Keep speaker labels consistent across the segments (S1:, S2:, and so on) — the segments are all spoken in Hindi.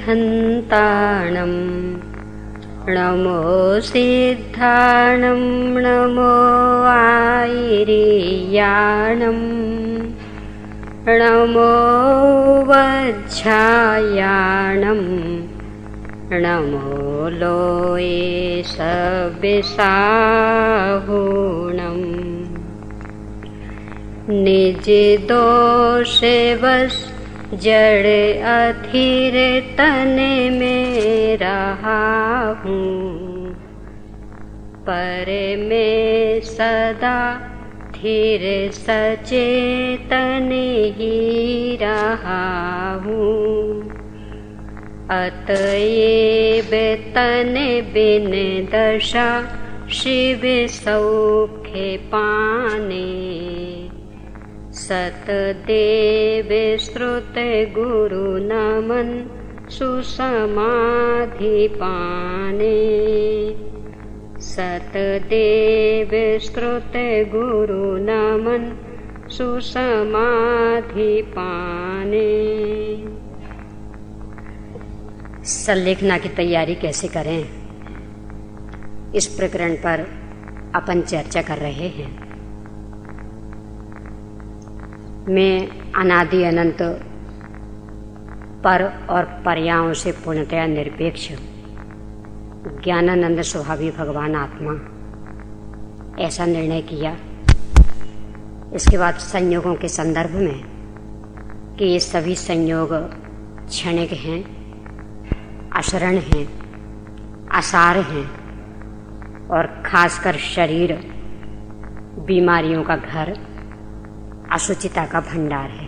S1: हन्ताणं नमो सिद्धाणं नमो आयिर्याणं नमो वज्झायाणं नमो लोये सविसाहुणम् निज दोषे बस जड़ अधीर तन में रहा हूँ, पर मैं सदा धीर सचेतन ही रहा हूँ। अतएव तन बिन दशा शिव सौख्य पाने, सतदेव श्रुत गुरु नमन सुसमाधि पाने। सतदेव श्रुत गुरु नमन सुसमाधि पाने। संलेखना की तैयारी कैसे करें, इस प्रकरण पर अपन चर्चा कर रहे हैं। मैं अनादि अनंत पर और पर्यायों से पूर्णतया निरपेक्ष ज्ञानानंद स्वभावी भगवान आत्मा, ऐसा निर्णय किया। इसके बाद संयोगों के संदर्भ में कि ये सभी संयोग क्षणिक हैं, अशरण हैं, आसार हैं और खासकर शरीर बीमारियों का घर, अशुचिता का भंडार है।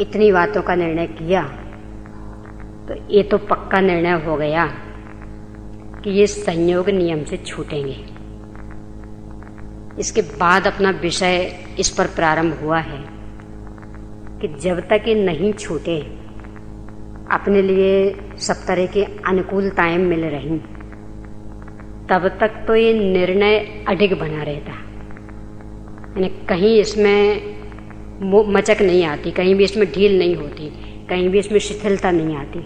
S1: इतनी बातों का निर्णय किया तो ये तो पक्का निर्णय हो गया कि ये संयोग नियम से छूटेंगे। इसके बाद अपना विषय इस पर प्रारंभ हुआ है कि जब तक ये नहीं छूटे, अपने लिए सब तरह की अनुकूलताएं मिल रही, तब तक तो ये निर्णय अडिग बना रहता। यानी कहीं इसमें मचक नहीं आती, कहीं भी इसमें ढील नहीं होती, कहीं भी इसमें शिथिलता नहीं आती।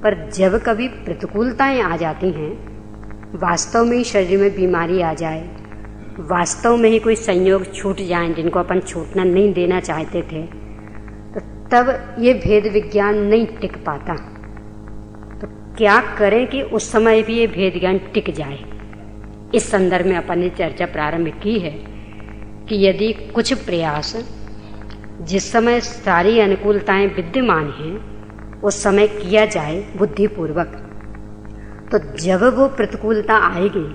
S1: पर जब कभी प्रतिकूलताएं आ जाती हैं, वास्तव में ही शरीर में बीमारी आ जाए, वास्तव में ही कोई संयोग छूट जाए जिनको अपन छूटना नहीं देना चाहते थे, तो तब ये भेद विज्ञान नहीं टिक पाता। तो क्या करें कि उस समय भी ये भेद ज्ञान टिक जाए। इस संदर्भ में अपन ने चर्चा प्रारंभ की है कि यदि कुछ प्रयास जिस समय सारी अनुकूलताएं विद्यमान हैं उस समय किया जाए बुद्धिपूर्वक, तो जब वो प्रतिकूलता आएगी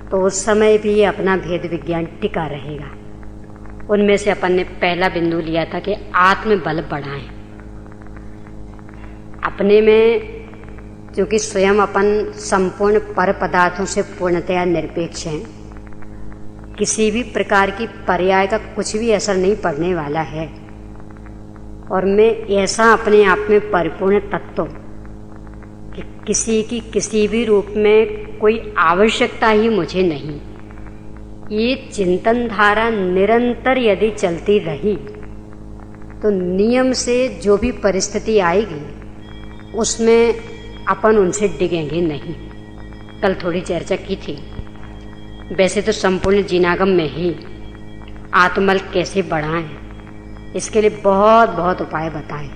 S1: तो उस समय भी ये अपना भेद विज्ञान टिका रहेगा। उनमें से अपन ने पहला बिंदु लिया था कि आत्म बल बढ़ाएं। अपने में क्योंकि स्वयं अपन संपूर्ण पर पदार्थों से पूर्णतया निरपेक्ष हैं, किसी भी प्रकार की पर्याय का कुछ भी असर नहीं पड़ने वाला है, और मैं ऐसा अपने आप में परिपूर्ण तत्व कि किसी की किसी भी रूप में कोई आवश्यकता ही मुझे नहीं। ये चिंतन धारा निरंतर यदि चलती रही तो नियम से जो भी परिस्थिति आएगी उसमें अपन उनसे डिगेंगे नहीं। कल थोड़ी चर्चा की थी। वैसे तो संपूर्ण जिनागम में ही आत्मबल कैसे बढ़ाएं, इसके लिए बहुत बहुत उपाय बताए।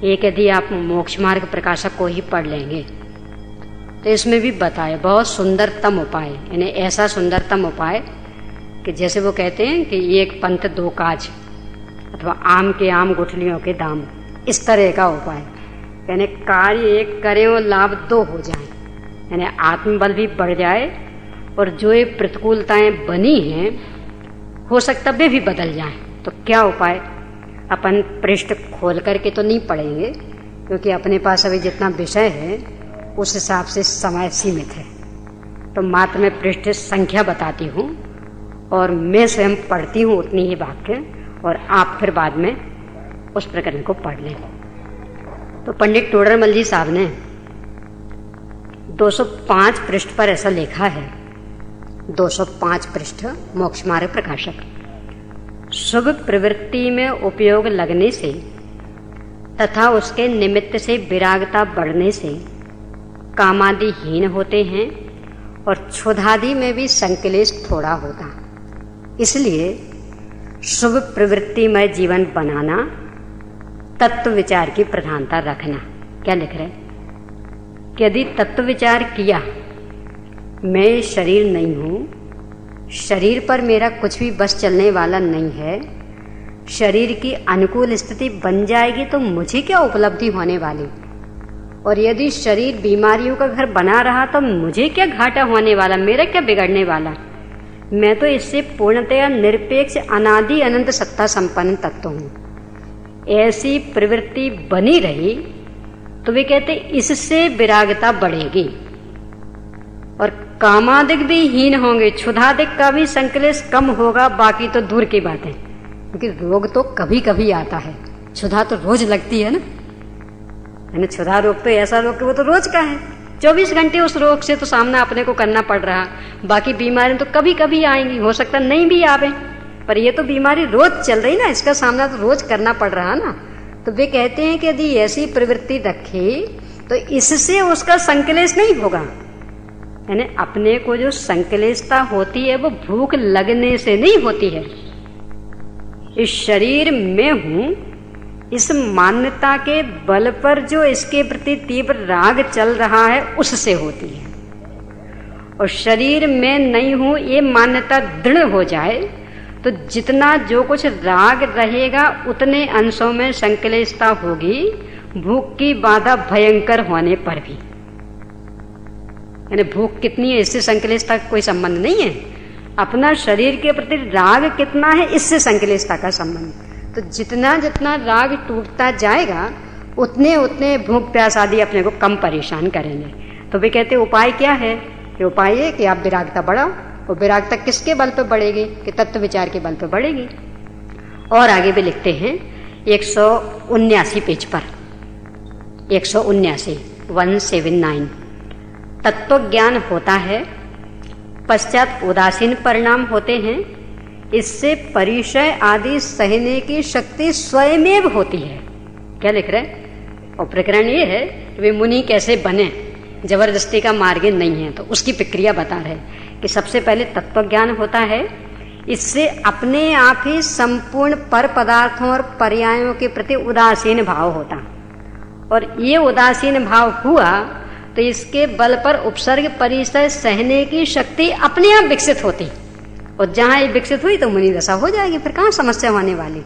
S1: एक यदि आप मोक्ष मार्ग प्रकाशक को ही पढ़ लेंगे तो इसमें भी बताए बहुत सुंदरतम उपाय, यानी ऐसा सुंदरतम उपाय कि जैसे वो कहते हैं कि एक पंथ दो काज, अथवा आम के आम गुठलियों के दाम, इस तरह का उपाय। यानी कार्य एक करें और लाभ दो हो जाए, यानी आत्मबल भी बढ़ जाए और जो ये प्रतिकूलताएं बनी हैं हो सकता वे भी बदल जाएं। तो क्या उपाय, अपन पृष्ठ खोल करके तो नहीं पढ़ेंगे क्योंकि अपने पास अभी जितना विषय है उस हिसाब से समय सीमित है। तो मात्र मैं पृष्ठ संख्या बताती हूँ और मैं स्वयं पढ़ती हूँ उतनी ही वाक्य, और आप फिर बाद में उस प्रकरण को पढ़ लें। तो पंडित टोडरमल जी साहब ने 205 पृष्ठ पर ऐसा लिखा है, 205 पृष्ठ, मोक्ष मार्ग प्रकाशक। शुभ प्रवृत्ति में उपयोग लगने से तथा उसके निमित्त से विरागता बढ़ने से कामादिहीन होते हैं और क्षुधादि में भी संकलेश थोड़ा होता। इसलिए शुभ प्रवृत्तिमय जीवन बनाना, तत्व विचार की प्रधानता रखना। क्या लिख रहे? कि यदि तत्व विचार किया, मैं शरीर नहीं हूं, शरीर पर मेरा कुछ भी बस चलने वाला नहीं है, शरीर की अनुकूल स्थिति बन जाएगी तो मुझे क्या उपलब्धि होने वाली, और यदि शरीर बीमारियों का घर बना रहा तो मुझे क्या घाटा होने वाला, मेरा क्या बिगड़ने वाला। मैं तो इससे पूर्णतया निरपेक्ष अनादि अनंत सत्ता संपन्न तत्व हूं। ऐसी प्रवृत्ति बनी रही तो वे कहते इससे विरागता बढ़ेगी और कामादिक भी हीन होंगे, क्षुधादिक का भी संकलेश कम होगा। बाकी तो दूर की बात है, क्योंकि रोग तो कभी कभी आता है, क्षुधा तो रोज लगती है ना। क्षुधा रोग तो ऐसा रोग वो तो रोज का है, 24 घंटे उस रोग से तो सामना अपने को करना पड़ रहा। बाकी बीमारी तो कभी कभी आएंगी, हो सकता नहीं भी आवे, पर ये तो बीमारी रोज चल रही ना, इसका सामना तो रोज करना पड़ रहा ना। तो वे कहते हैं कि यदि ऐसी प्रवृत्ति रखे तो इससे उसका संकलेश नहीं होगा। यानी अपने को जो संकलेशता होती है वो भूख लगने से नहीं होती है, इस शरीर में हूं इस मान्यता के बल पर जो इसके प्रति तीव्र राग चल रहा है उससे होती है। और शरीर में नहीं हूं ये मान्यता दृढ़ हो जाए तो जितना जो कुछ राग रहेगा उतने अंशों में संकलेशता होगी, भूख की बाधा भयंकर होने पर भी। यानी भूख कितनी है इससे संकलेशता का कोई संबंध नहीं है, अपना शरीर के प्रति राग कितना है इससे संकलेशता का संबंध। तो जितना जितना राग टूटता जाएगा उतने उतने भूख प्यास आदि अपने को कम परेशान करेंगे। तो वे कहते उपाय क्या है? कि उपाय है कि आप विरागता बढ़ाओ। और विरागता किसके बल पर बढ़ेगी? कि तत्व विचार के बल पर बढ़ेगी। और आगे भी लिखते हैं 179 पेज पर, 179 तत्व ज्ञान होता है, पश्चात उदासीन परिणाम होते हैं, इससे परिचय आदि सहने की शक्ति स्वयमेव होती है। क्या लिख रहे? और प्रकरण ये है कि वे मुनि कैसे बने, जबरदस्ती का मार्ग नहीं है, तो उसकी प्रक्रिया बता रहे कि सबसे पहले तत्व ज्ञान होता है, इससे अपने आप ही संपूर्ण पर पदार्थों और पर्यायों के प्रति उदासीन भाव होता। और ये उदासीन भाव हुआ तो इसके बल पर उपसर्ग परिचय सहने की शक्ति अपने आप विकसित होती, और जहां ये विकसित हुई तो मुनि दशा हो जाएगी, फिर कहां समस्या होने वाली।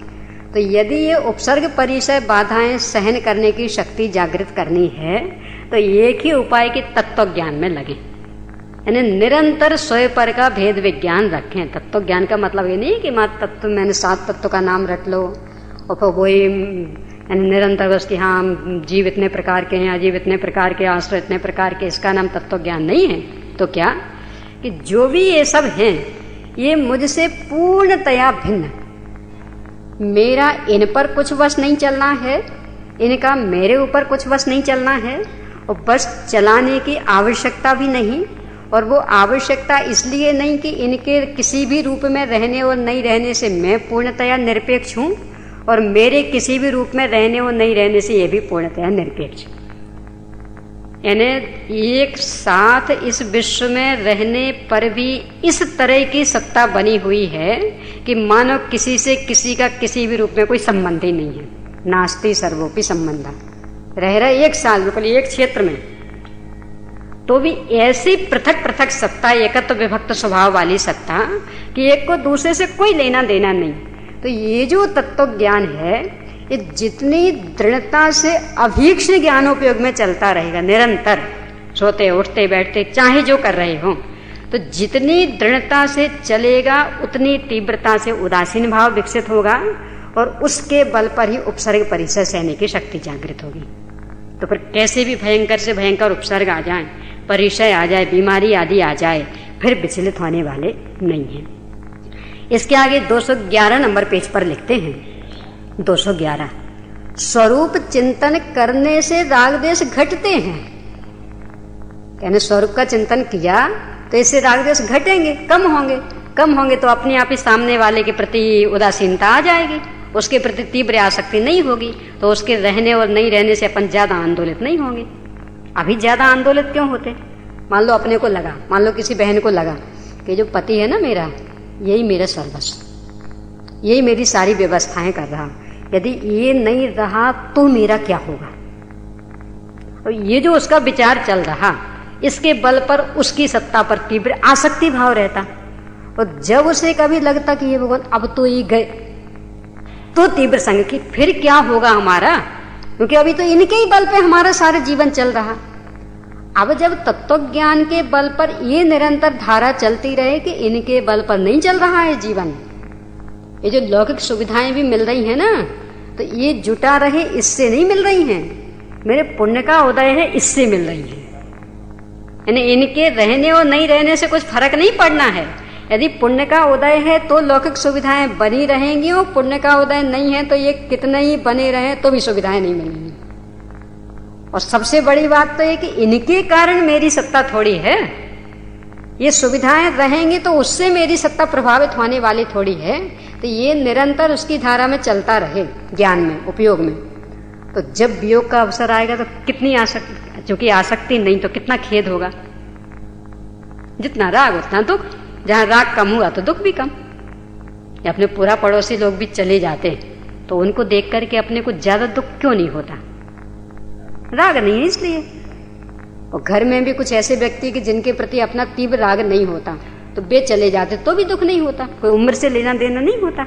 S1: तो यदि ये उपसर्ग परिचय बाधाएं सहन करने की शक्ति जागृत करनी है तो एक ही उपाय की तत्व ज्ञान में लगे, यानी निरंतर स्वयं पर का भेद विज्ञान रखें। तत्व ज्ञान का मतलब ये नहीं कि मात्र तत्व मैंने 7 तत्व का नाम रट लो और फिर वही निरंतर बस कि हाँ जीव इतने प्रकार के हैं, अजीव इतने प्रकार के, आश्रय इतने प्रकार के, इसका नाम तत्व ज्ञान नहीं है। तो क्या कि जो भी ये सब हैं ये मुझसे पूर्णतया भिन्न, मेरा इन पर कुछ वश नहीं चलना है, इनका मेरे ऊपर कुछ वश नहीं चलना है, और बस चलाने की आवश्यकता भी नहीं। और वो आवश्यकता इसलिए नहीं कि इनके किसी भी रूप में रहने और नहीं रहने से मैं पूर्णतया निरपेक्ष हूं, और मेरे किसी भी रूप में रहने और नहीं रहने से ये भी पूर्णतया निरपेक्ष। यानी एक साथ इस विश्व में रहने पर भी इस तरह की सत्ता बनी हुई है कि मानो किसी से किसी का किसी भी रूप में कोई संबंध ही नहीं है। नास्ति सर्वोपि संबंधा, रह रहे एक साल बिल्कुल एक क्षेत्र में, तो भी ऐसी पृथक पृथक सत्ता, एकत्व विभक्त स्वभाव वाली सत्ता कि एक को दूसरे से कोई लेना देना नहीं। तो ये जो तत्व ज्ञान है ये जितनी दृढ़ता से अभीक्ष्ण ज्ञानोपयोग में चलता रहेगा, निरंतर सोते उठते बैठते चाहे जो कर रहे हो, तो जितनी दृढ़ता से चलेगा उतनी तीव्रता से उदासीन भाव विकसित होगा, और उसके बल पर ही उपसर्ग परिचय सहने की शक्ति जागृत होगी। तो फिर कैसे भी भयंकर से भयंकर उपसर्ग आ जाए, परिचय आ जाए, बीमारी आदि आ जाए, फिर विचलित होने वाले नहीं है। इसके आगे 211 नंबर पेज पर लिखते हैं 211 स्वरूप चिंतन करने से राग द्वेष घटते हैं। यानी स्वरूप का चिंतन किया तो इससे राग द्वेष घटेंगे, कम होंगे। कम होंगे तो अपने आप ही सामने वाले के प्रति उदासीनता आ जाएगी, उसके प्रति तीव्र आसक्ति नहीं होगी, तो उसके रहने और नहीं रहने से अपन ज्यादा आंदोलित नहीं होंगे। अभी ज्यादा आंदोलित क्यों होते? मान लो अपने को लगा, मान लो किसी बहन को लगा कि जो पति है ना मेरा, यही मेरा सर्वस्व, यही मेरी सारी व्यवस्थाएं कर रहा, यदि ये नहीं रहा तो मेरा क्या होगा। और ये जो उसका विचार चल रहा, इसके बल पर उसकी सत्ता पर तीव्र आसक्ति भाव रहता। और जब उसे कभी लगता कि ये भगवान अब तो ये गए, तो तीव्र संग की फिर क्या होगा हमारा, क्योंकि अभी तो इनके ही बल पे हमारा सारा जीवन चल रहा। अब जब तत्व ज्ञान के बल पर ये निरंतर धारा चलती रहे कि इनके बल पर नहीं चल रहा है जीवन, ये जो लौकिक सुविधाएं भी मिल रही है ना, तो ये जुटा रहे इससे नहीं मिल रही हैं, मेरे पुण्य का उदय है इससे मिल रही है। यानी इनके रहने और नहीं रहने से कुछ फर्क नहीं पड़ना है। यदि पुण्य का उदय है तो लौकिक सुविधाएं बनी रहेंगी, और पुण्य का उदय नहीं है तो ये कितने ही बने रहे तो भी सुविधाएं नहीं मिलेंगी। और सबसे बड़ी बात तो ये कि इनके कारण मेरी सत्ता थोड़ी है, ये सुविधाएं रहेंगी तो उससे मेरी सत्ता प्रभावित होने वाली थोड़ी है। तो ये निरंतर उसकी धारा में चलता रहे, ज्ञान में, उपयोग में। तो जब वियोग का अवसर आएगा तो कितनी आसक्ति, चूंकि आसक्ति नहीं तो कितना खेद होगा। जितना राग उतना दुख, जहां राग कम हुआ तो दुख भी कम। या अपने पूरा पड़ोसी लोग भी चले जाते तो उनको देख करके अपने को ज्यादा दुख क्यों नहीं होता? राग नहीं है इसलिए। और घर में भी कुछ ऐसे व्यक्ति कि जिनके प्रति अपना तीव्र राग नहीं होता, तो वे चले जाते तो भी दुख नहीं होता, कोई उम्र से लेना देना नहीं होता।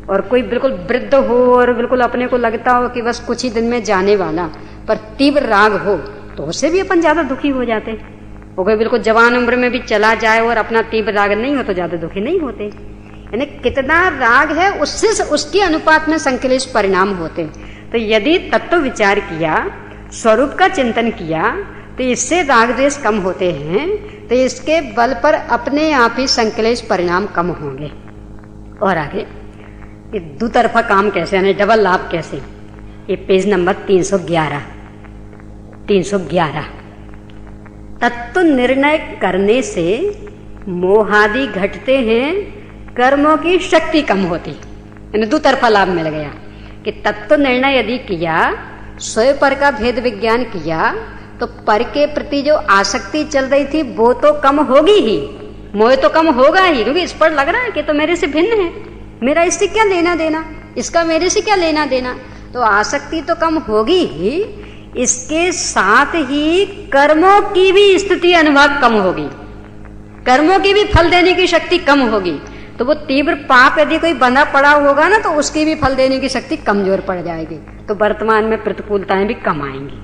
S1: और कोई बिल्कुल वृद्ध हो और बिल्कुल अपने को लगता हो कि बस कुछ ही दिन में जाने वाला, पर तीव्र राग हो तो उससे भी अपन ज्यादा दुखी हो जाते। वो कोई बिल्कुल जवान उम्र में भी चला जाए और अपना तीव्र राग नहीं हो तो ज्यादा दुखी नहीं होते। यानी कितना राग है उससे उसके अनुपात में संक्लेश परिणाम होते। तो यदि तत्व विचार किया, स्वरूप का चिंतन किया, तो इससे राग द्वेष कम होते हैं। तो इसके बल पर अपने आप ही संक्लेश परिणाम कम होंगे। और आगे ये दुतरफा काम कैसे, यानी डबल लाभ कैसे, ये पेज नंबर 311। तत्व निर्णय करने से मोहादि घटते हैं, कर्मों की शक्ति कम होती। यानी दुतरफा लाभ मिल गया कि तत्व निर्णय यदि किया, स्वयं पर का भेद विज्ञान किया, तो पर के प्रति जो आसक्ति चल रही थी वो तो कम होगी ही, मोह तो कम होगा ही, क्योंकि इस पर लग रहा है कि तो मेरे से भिन्न है, मेरा इससे क्या लेना देना, इसका मेरे से क्या लेना देना। तो आसक्ति तो कम होगी ही, इसके साथ ही कर्मों की भी स्थिति अनुभाग कम होगी, कर्मों की भी फल देने की शक्ति कम होगी। तो वो तीव्र पाप यदि कोई बंधा पड़ा होगा ना, तो उसकी भी फल देने की शक्ति कमजोर पड़ जाएगी। तो वर्तमान में प्रतिकूलताएं भी कम आएंगी।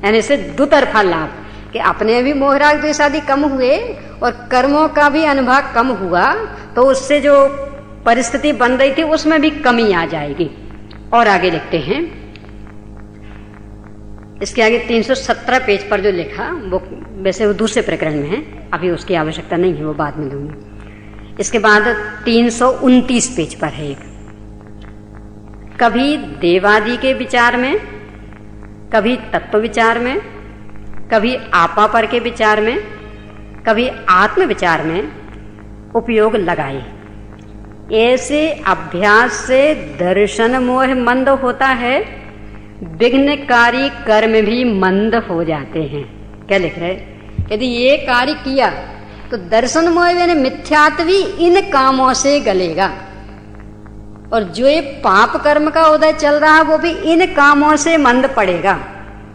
S1: यानी इससे दुतरफा लाभ कि अपने भी मोह राग द्वेष आदि कम हुए और कर्मों का भी अनुभाग कम हुआ, तो उससे जो परिस्थिति बन रही थी उसमें भी कमी आ जाएगी। और आगे लिखते हैं, इसके आगे 317 पेज पर जो लिखा वो वैसे वो दूसरे प्रकरण में है, अभी उसकी आवश्यकता नहीं है, वो बाद में लूंगी। इसके बाद 329 पेज पर है एक, कभी देवादि के विचार में, कभी तत्व विचार में, कभी आपा पर के विचार में, कभी आत्म विचार में उपयोग लगाए। ऐसे अभ्यास से दर्शन मोह मंद होता है, विघ्नकारी कर्म भी मंद हो जाते हैं। क्या लिख रहे? यदि ये कार्य किया तो दर्शन मोह यानी मिथ्यात्वी इन कामों से गलेगा, और जो ये पाप कर्म का उदय चल रहा है वो भी इन कामों से मंद पड़ेगा,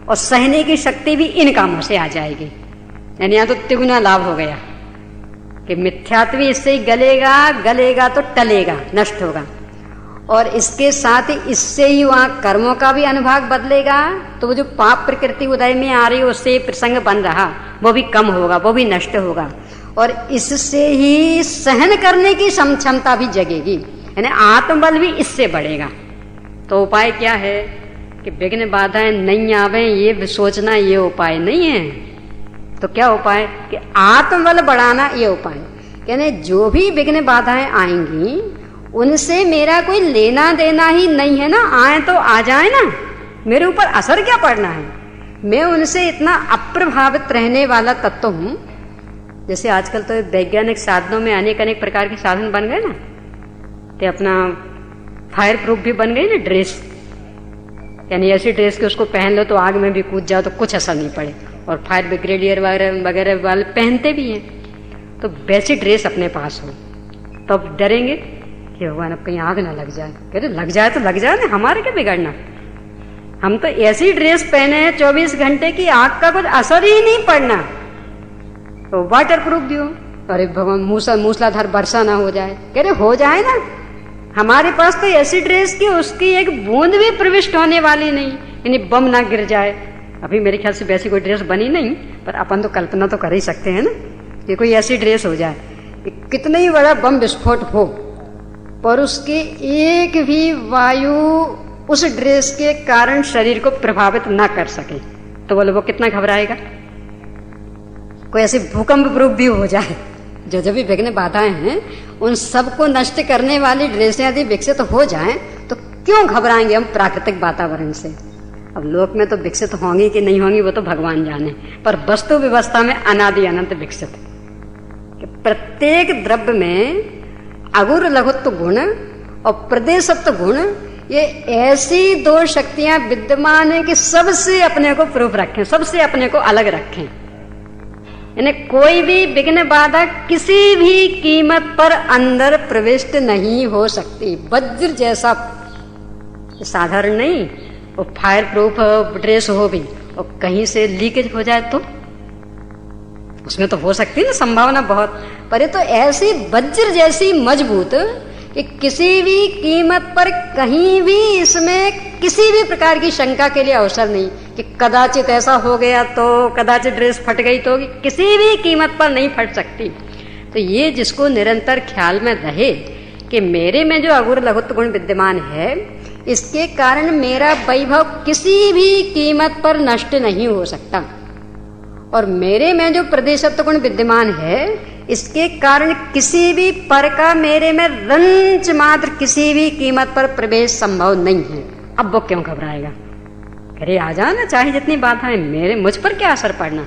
S1: और सहने की शक्ति भी इन कामों से आ जाएगी। यानी यहां तो तिगुना लाभ हो गया कि मिथ्यात्वी इससे ही गलेगा तो टलेगा, नष्ट होगा, और इसके साथ ही इससे ही वहां कर्मों का भी अनुभाग बदलेगा। तो वो जो पाप प्रकृति उदय में आ रही है उससे प्रसंग बन रहा वो भी कम होगा, वो भी नष्ट होगा, और इससे ही सहन करने की क्षमता भी जगेगी, यानी आत्मबल भी इससे बढ़ेगा। तो उपाय क्या है कि विघ्न बाधाएं नहीं आवे, ये सोचना ये उपाय नहीं है। तो क्या उपाय कि आत्मबल बढ़ाना, ये उपाय। यानी जो भी विघ्न बाधाएं आएंगी उनसे मेरा कोई लेना देना ही नहीं है ना, आए तो आ जाए ना, मेरे ऊपर असर क्या पड़ना है। मैं उनसे इतना अप्रभावित रहने वाला तत्व हूं। जैसे आजकल तो वैज्ञानिक साधनों में अनेक अनेक प्रकार के साधन बन गए ना, तो अपना फायर प्रूफ भी बन गई ना ड्रेस, यानी ऐसी ड्रेस कि उसको पहन लो तो आग में भी कूद जाओ तो कुछ असर नहीं पड़े, और फायर ब्रिगेडियर वगैरह वाले पहनते भी हैं। तो वैसी ड्रेस अपने पास हो तो अब डरेंगे कि भगवान अब कहीं आग ना लग जाए। कह रहे लग जाए तो लग जाए ना, हमारे क्या बिगड़ना, हम तो ऐसी ड्रेस पहने हैं 24 घंटे की आग का कुछ असर ही नहीं पड़ना, तो वाटर प्रूफ भी हो। अरे भगवान मूसलाधार वर्षा ना हो जाए, कह रहे हो जाए ना, हमारे पास तो ऐसी ड्रेस की उसकी एक बूंद भी प्रविष्ट होने वाली नहीं, यानी बम ना गिर जाए। अभी मेरे ख्याल से वैसी कोई ड्रेस बनी नहीं, पर अपन तो कल्पना तो कर ही सकते हैं ना कि कोई ऐसी ड्रेस हो जाए, कितना ही बड़ा बम विस्फोट हो पर उसकी एक भी वायु उस ड्रेस के कारण शरीर को प्रभावित ना कर सके, तो बोले वो कितना घबराएगा। कोई ऐसी भूकंप प्रूफ भी हो जाए, जो भी विघ्न बाधाएं हैं उन सबको नष्ट करने वाली ड्रेसें यदि विकसित हो जाएं तो क्यों घबराएंगे हम प्राकृतिक वातावरण से। अब लोक में तो विकसित होंगी कि नहीं होंगी वो तो भगवान जाने, पर वस्तु व्यवस्था में अनादि अनंत विकसित। प्रत्येक द्रव्य में अगुर लघुत्व गुण और प्रदेशत्व गुण, ये ऐसी दो शक्तियां विद्यमान है कि सबसे अपने को प्रूफ रखें, सबसे अपने को अलग रखें। यानी कोई भी विघ्न बाधा किसी भी कीमत पर अंदर प्रविष्ट नहीं हो सकती। वज्र जैसा साधारण नहीं, वो फायर प्रूफ ड्रेस हो भी और कहीं से लीकेज हो जाए तो उसमें तो हो सकती है ना संभावना बहुत, पर ये तो ऐसी वज्र जैसी मजबूत कि किसी भी कीमत पर कहीं भी इसमें किसी भी प्रकार की शंका के लिए अवसर नहीं कि कदाचित ऐसा हो गया तो, कदाचित ड्रेस फट गई तो, किसी भी कीमत पर नहीं फट सकती। तो ये जिसको निरंतर ख्याल में रहे कि मेरे में जो अगुर लघुत्व गुण विद्यमान है, इसके कारण मेरा वैभव किसी भी कीमत पर नष्ट नहीं हो सकता, और मेरे में जो प्रदेशत्व गुण विद्यमान है इसके कारण किसी भी पर का मेरे में रंच मात्र किसी भी कीमत पर प्रवेश संभव नहीं है। अब वो क्यों घबराएगा, अरे आ जाना, चाहे जितनी बाधाएं, मेरे मुझ पर क्या असर पड़ना।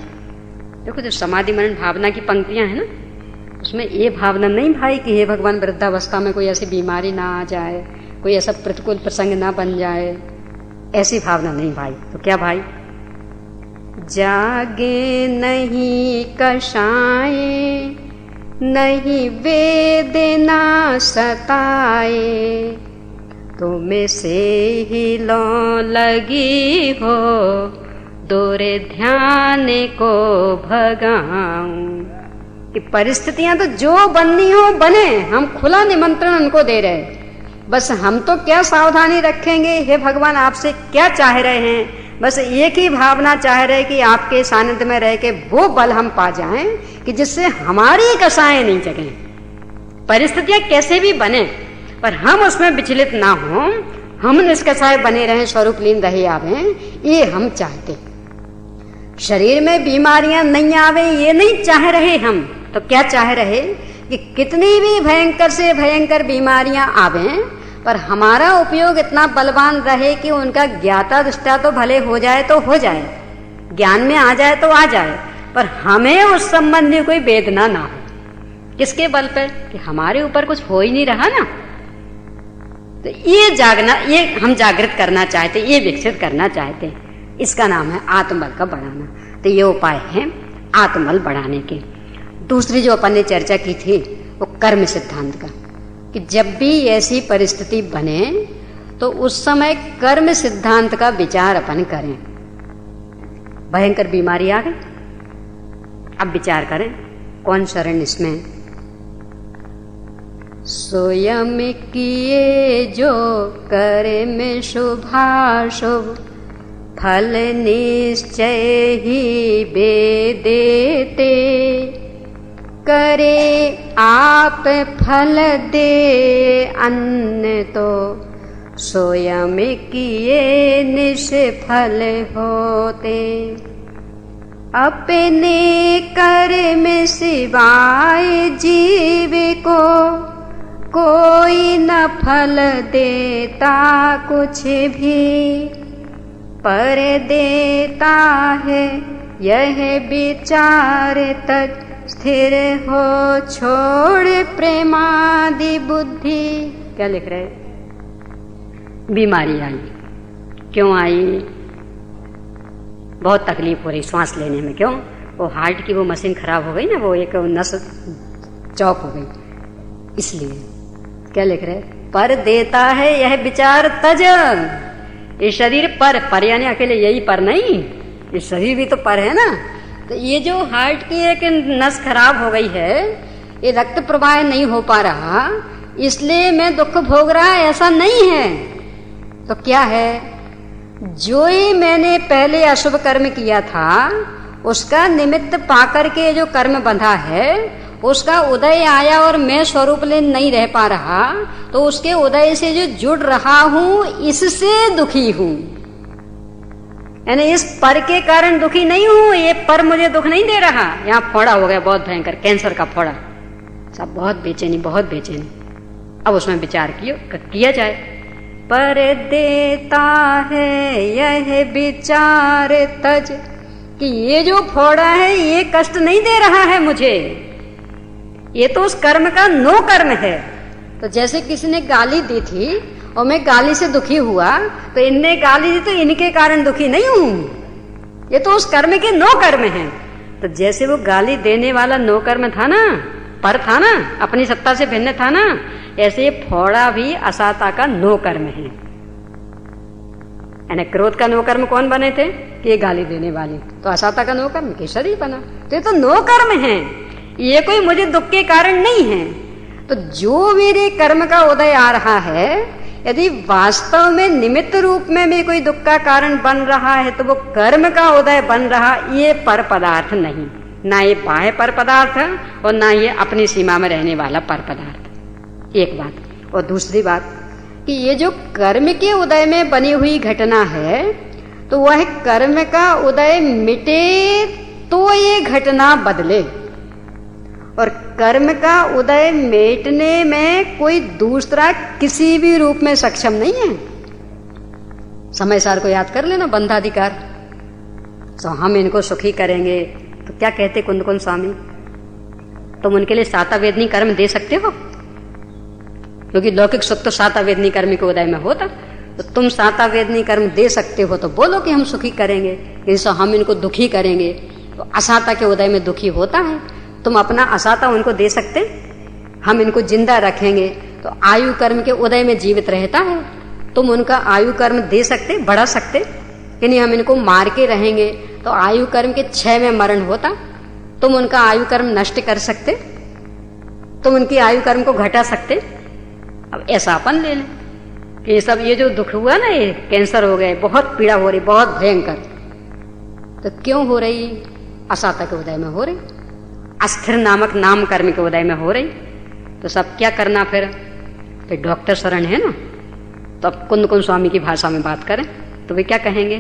S1: देखो जो समाधि मनन भावना की पंक्तियां है ना, उसमें ये भावना नहीं भाई कि हे भगवान वृद्धावस्था में कोई ऐसी बीमारी ना आ जाए, कोई ऐसा प्रतिकूल प्रसंग ना बन जाए, ऐसी भावना नहीं भाई। तो क्या भाई, जागे नहीं कषाए, नहीं वेदना सताए, तुम्हें से ही लो लगी हो, दोरे ध्यान को भगाऊं। कि परिस्थितियां तो जो बननी हो बने, हम खुला निमंत्रण उनको दे रहे, बस हम तो क्या सावधानी रखेंगे, हे भगवान आपसे क्या चाह रहे हैं, बस एक ही भावना चाह रहे कि आपके सानिध्य में रह के वो बल हम पा जाएं कि जिससे हमारी कषाएं नहीं जगें। परिस्थितियां कैसे भी बने पर हम उसमें विचलित ना हो, हम निष्कषाय बने रहें, स्वरूप लीन रहे आवे, ये हम चाहते। शरीर में बीमारियां नहीं आवे ये नहीं चाह रहे हम, तो क्या चाह रहे कि कितनी भी भयंकर से भयंकर बीमारियां आवे पर हमारा उपयोग इतना बलवान रहे कि उनका ज्ञाता दृष्टा तो भले हो जाए तो हो जाए, ज्ञान में आ जाए तो आ जाए, पर हमें उस संबंधी कोई वेदना ना हो। किसके बल पर, कि हमारे ऊपर कुछ हो ही नहीं रहा ना। तो ये जागना, ये हम जागृत करना चाहते, ये विकसित करना चाहते, इसका नाम है आत्मबल का बढ़ाना। तो ये उपाय है आत्मबल बढ़ाने के। दूसरी जो अपन ने चर्चा की थी वो कर्म सिद्धांत का, कि जब भी ऐसी परिस्थिति बने तो उस समय कर्म सिद्धांत का विचार अपन करें। भयंकर बीमारी आ गई, अब विचार करें कौन शरण इसमें। स्वयं किए जो करे में शुभाशुभ, फल निश्चय ही बेदेते, करे आप फल दे अन्न तो, स्वयं किए निष्फल होते। अपने कर्म सिवाय जीव को कोई न फल देता कुछ भी, पर देता है यह विचार तक स्थिर हो छोड़ प्रेमादि बुद्धि। क्या लिख रहे, बीमारी आई। क्यों आई? बहुत तकलीफ हो रही सांस लेने में। क्यों? वो हार्ट की वो मशीन खराब हो गई ना, वो एक नस चौक हो गई, इसलिए। क्या लिख रहे? पर देता है यह विचार तज, ये शरीर पर यानी अकेले यही पर नहीं, ये शरीर भी तो पर है ना। तो ये जो हार्ट की एक नस खराब हो गई है, ये रक्त प्रवाह नहीं हो पा रहा, इसलिए मैं दुख भोग रहा, ऐसा नहीं है। तो क्या है? जो ही मैंने पहले अशुभ कर्म किया था उसका निमित्त पाकर के जो कर्म बंधा है उसका उदय आया और मैं स्वरूप ले नहीं रह पा रहा, तो उसके उदय से जो जुड़ रहा हूं इससे दुखी हूं। यानी इस पर के कारण दुखी नहीं हूं, ये पर मुझे दुख नहीं दे रहा। यहाँ फोड़ा हो गया बहुत भयंकर, कैंसर का फोड़ा, सब बहुत बेचैनी, बहुत बेचैनी। अब उसमें विचार किया जाए। पर देता है यह विचार तज, कि ये जो फोड़ा है ये कष्ट नहीं दे रहा है मुझे, ये तो उस कर्म का नो कर्म है। तो जैसे किसी ने गाली दी थी और मैं गाली से दुखी हुआ, तो इनने गाली दी तो इनके कारण दुखी नहीं हूं, ये तो उस कर्म के नो कर्म है। तो जैसे वो गाली देने वाला नो कर्म था ना, पर था ना, अपनी सत्ता से भिन्न था ना, ऐसे ये फोड़ा भी असाता का नो कर्म है। यानी क्रोध का नो कर्म कौन बने थे? कि ये गाली देने वाले। तो असाता का नो कर्म केसरी बना। तो ये तो नो कर्म है, ये कोई मुझे दुख के कारण नहीं है। तो जो मेरे कर्म का उदय आ रहा है, यदि वास्तव में निमित्त रूप में भी कोई दुख का कारण बन रहा है, तो वो कर्म का उदय बन रहा, ये पर पदार्थ नहीं, ना ये बाह्य पर पदार्थ और ना ये अपनी सीमा में रहने वाला पर पदार्थ। एक बात। और दूसरी बात कि ये जो कर्म के उदय में बनी हुई घटना है, तो वह कर्म का उदय मिटे तो ये घटना बदले, और कर्म का उदय मेटने में कोई दूसरा किसी भी रूप में सक्षम नहीं है। समय सार को याद कर लेना, बंधाधिकार। तो हम इनको सुखी करेंगे, तो क्या कहते कुंदकुंद स्वामी? तुम उनके लिए साता वेदनी कर्म दे सकते हो, क्योंकि लौकिक सुख तो साता वेदनी कर्म के उदय में होता। तो तुम साता वेदनी कर्म दे सकते हो तो बोलो कि हम सुखी करेंगे, जैसे हम इनको दुखी करेंगे तो असाता के उदय में दुखी होता है। तुम अपना असाता उनको दे सकते, हम इनको जिंदा रखेंगे तो आयु कर्म के उदय में जीवित रहता है। तुम उनका आयु कर्म दे सकते, बढ़ा सकते, कि नहीं हम इनको मार के रहेंगे तो आयु कर्म के 6 में मरण होता। तुम उनका आयु कर्म नष्ट कर सकते, तुम उनकी आयु कर्म को घटा सकते। अब ऐसा अपन ले लें कि ये सब, ये जो दुख हुआ ना, ये कैंसर हो गए, बहुत पीड़ा हो रही, बहुत भयंकर, तो क्यों हो रही? असाता के उदय में हो रही, अस्थिर नामक नाम कर्म के उदय में हो रही। तो सब क्या करना फिर डॉक्टर शरण है ना। तो अब कुंदकुंद स्वामी की भाषा में बात करें तो वे क्या कहेंगे?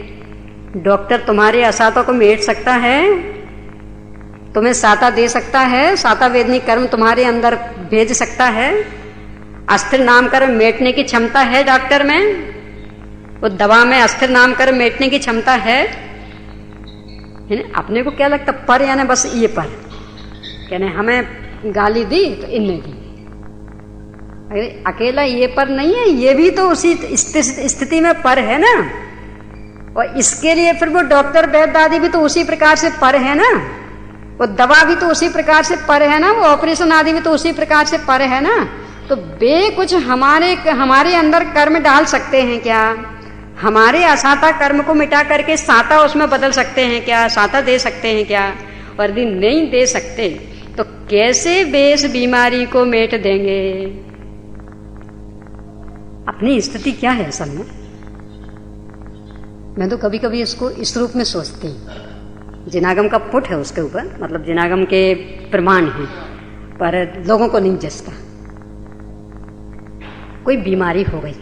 S1: डॉक्टर तुम्हारे असाता को मेट सकता है, तुम्हें साता दे सकता है, साता वेदनी कर्म तुम्हारे अंदर भेज सकता है, अस्थिर नाम कर्म मेटने की क्षमता है डॉक्टर में, वो दवा में अस्थिर नाम कर्म मेटने की क्षमता है। अपने को क्या लगता पर, यानी बस ये पर, यानी हमें गाली दी तो इनने दी। अरे अकेला ये पर नहीं है, ये भी तो उसी स्थिति में पर है ना। और इसके लिए फिर वो डॉक्टर वैद्य आदि भी तो उसी प्रकार से पर है ना, वो दवा भी तो उसी प्रकार से पर है ना, वो ऑपरेशन आदि भी तो उसी प्रकार से पर है ना। तो वे कुछ हमारे अंदर कर्म डाल सकते हैं क्या? हमारे असाता कर्म को मिटा करके साता उसमें बदल सकते हैं क्या? साता दे सकते हैं क्या? और यदि नहीं दे सकते तो कैसे वे इस बीमारी को मेट देंगे? अपनी स्थिति क्या है असल में? मैं तो कभी कभी इसको इस रूप में सोचती हूँ। जिनागम का पुट है उसके ऊपर, मतलब जिनागम के प्रमाण हैं, पर लोगों को नहीं जचता। कोई बीमारी हो गई,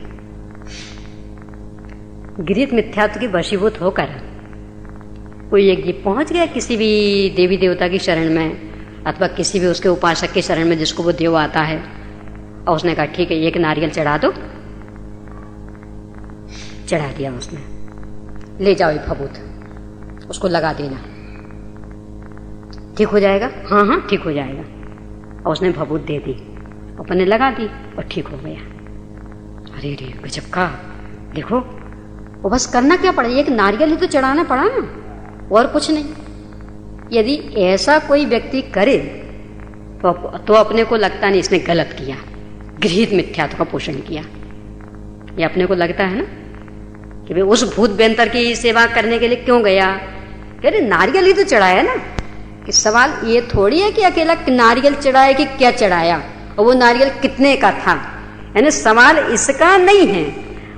S1: गृहीत मिथ्यात्व की वशीभूत होकर कोई एक जीव पहुंच गया किसी भी देवी देवता की शरण में अथवा किसी भी उसके उपासक की शरण में जिसको वो देव आता है, और उसने कहा ठीक है एक नारियल चढ़ा दो, चढ़ा दिया उसने, ले जाओ ये फबूत, उसको लगा देना, ठीक हो जाएगा। हाँ हाँ ठीक हो जाएगा। और उसने फबूत दे दी, अपने लगा दी और ठीक हो गया। अरे रे गजब का, देखो वो बस करना क्या पड़ा, एक नारियल ही तो चढ़ाना पड़ा ना, और कुछ नहीं। यदि ऐसा कोई व्यक्ति करे तो अपने को लगता नहीं इसने गलत किया, गृहीत मिथ्यात्व का पोषण किया। ये अपने को लगता है ना कि भाई उस भूत बेंतर की सेवा करने के लिए क्यों गया, कह रहे नारियल ही तो चढ़ाया ना। कि सवाल ये थोड़ी है कि अकेला नारियल चढ़ाया कि क्या चढ़ाया और वो नारियल कितने का था, यानी सवाल इसका नहीं है।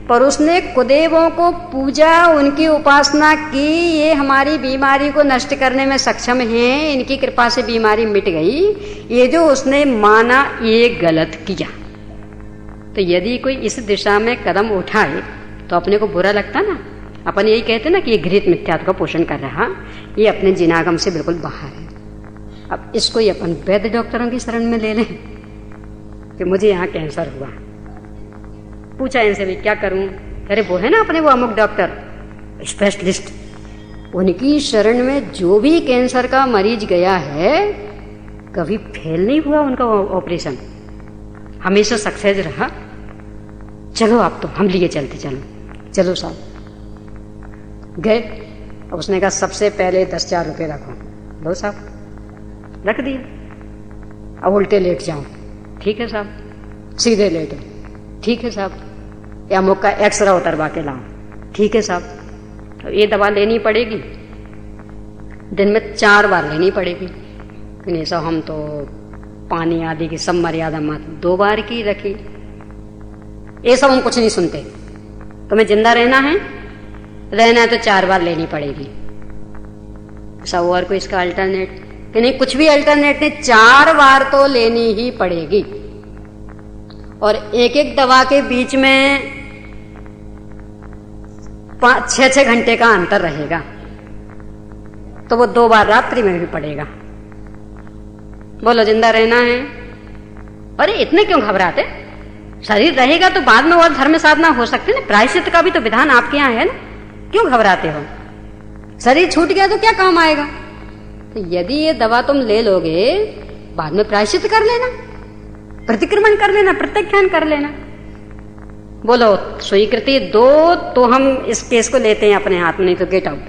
S1: पर उसने कुदेवों को पूजा, उनकी उपासना की, ये हमारी बीमारी को नष्ट करने में सक्षम हैं, इनकी कृपा से बीमारी मिट गई, ये जो उसने माना ये गलत किया। तो यदि कोई इस दिशा में कदम उठाए तो अपने को बुरा लगता ना। अपन यही कहते ना कि ये घृत मिथ्यात्व का पोषण कर रहा, ये अपने जिनागम से बिल्कुल बाहर है। अब इसको ही अपन वैद्य डॉक्टरों की शरण में ले लें कि मुझे यहाँ कैंसर हुआ। पूछा इनसे भी क्या करूं, अरे वो है ना अपने वो अमुक डॉक्टर स्पेशलिस्ट, उनकी शरण में जो भी कैंसर का मरीज गया है कभी फेल नहीं हुआ उनका ऑपरेशन, हमेशा सक्सेस रहा। चलो आप तो हम लिए चलते, चलो साहब। गए, अब उसने कहा सबसे पहले 10,000 रुपये रखो। लो साहब, रख दिया। अब उल्टे लेट जाओ, ठीक है साहब। सीधे लेटो, ठीक है साहब। या मुख का एक्सरा उतरवा के लाओ, ठीक है साहब। तो ये दवा लेनी पड़ेगी, दिन में 4 बार लेनी पड़ेगी। नहीं साहब हम तो पानी आदि की सब मर्यादा मत 2 बार की रखी। ये सब हम कुछ नहीं सुनते, तुम्हें जिंदा रहना है तो 4 बार लेनी पड़ेगी। सब और कोई इसका अल्टरनेट कि नहीं, कुछ भी अल्टरनेट नहीं, 4 बार तो लेनी ही पड़ेगी। और एक एक दवा के बीच में 5-6 घंटे का अंतर रहेगा, तो वो 2 बार रात्रि में भी पड़ेगा। बोलो जिंदा रहना है। अरे इतने क्यों घबराते, शरीर रहेगा तो बाद में और धर्म साधना हो सकती है ना, प्रायश्चित का भी तो विधान आपके यहाँ है ना, क्यों घबराते हो। शरीर छूट गया तो क्या काम आएगा। तो यदि ये दवा तुम ले लोगे बाद में प्रायश्चित कर लेना, प्रतिक्रमण कर लेना, प्रत्याख्यान कर लेना। बोलो स्वीकृति दो तो हम इस केस को लेते हैं अपने हाथ में, नहीं तो गेट आउट।